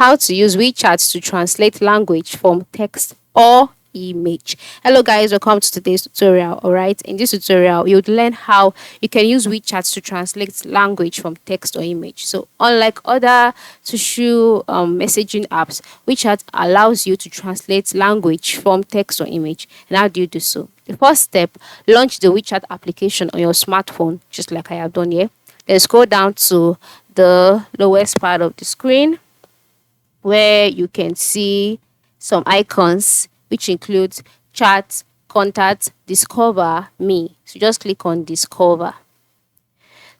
how to use WeChat to translate language from text or image. Hello guys, welcome to today's tutorial. All right, in this tutorial you would learn how you can use WeChat to translate language from text or image. So unlike other social messaging apps, WeChat allows you to translate language from text or image. And how do you do so? The first step, launch the WeChat application on your smartphone, just like I have done here. Then scroll down to the lowest part of the screen where you can see some icons which includes chat, contact, discover, me. So just click on discover.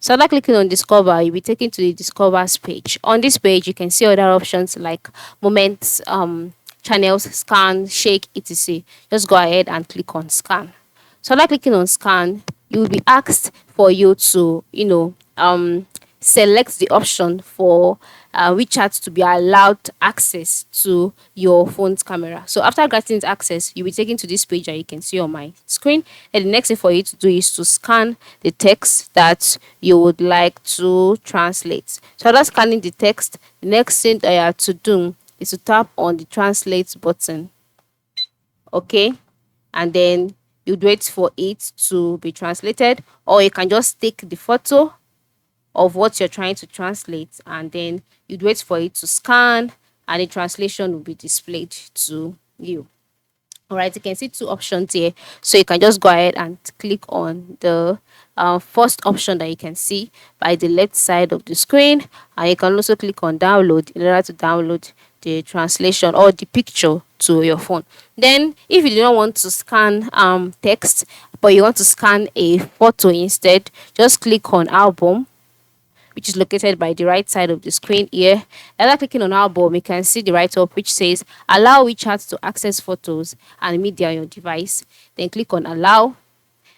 So after clicking on discover, you'll be taken to the discovers page. On this page, you can see other options like moments, channels, scan, shake, etc. Just go ahead and click on scan. So after clicking on scan, you will be asked for you to, select the option for WeChat to be allowed access to your phone's camera. So after granting it access, you'll be taken to this page that you can see on my screen. And the next thing for you to do is to scan the text that you would like to translate. So after scanning the text, the next thing that you have to do is to tap on the translate button. Okay, and then you'd wait for it to be translated, or you can just take the photo of what you're trying to translate and then you'd wait for it to scan and the translation will be displayed to you. All right, you can see two options here, so you can just go ahead and click on the first option that you can see by the left side of the screen, and you can also click on download in order to download the translation or the picture to your phone. Then if you do not want to scan text but you want to scan a photo instead, just click on album, which is located by the right side of the screen here. After clicking on album, you can see the write-up which says allow WeChat to access photos and media on your device. Then click on allow,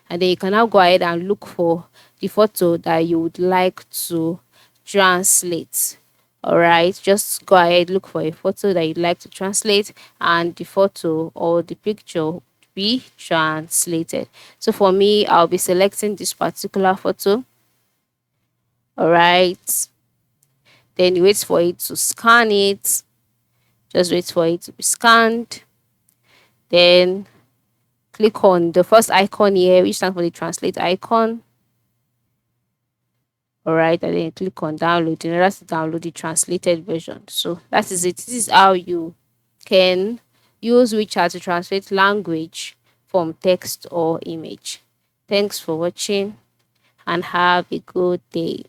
and then you can now go ahead and look for the photo that you would like to translate. All right, just go ahead, look for a photo that you'd like to translate, and the photo or the picture will be translated. So for me, I'll be selecting this particular photo. All right, then you wait for it to scan it. Just wait for it to be scanned. Then click on the first icon here, which stands for the translate icon. All right, and then click on download in order to download the translated version. So that is it. This is how you can use WeChat to translate language from text or image. Thanks for watching and have a good day.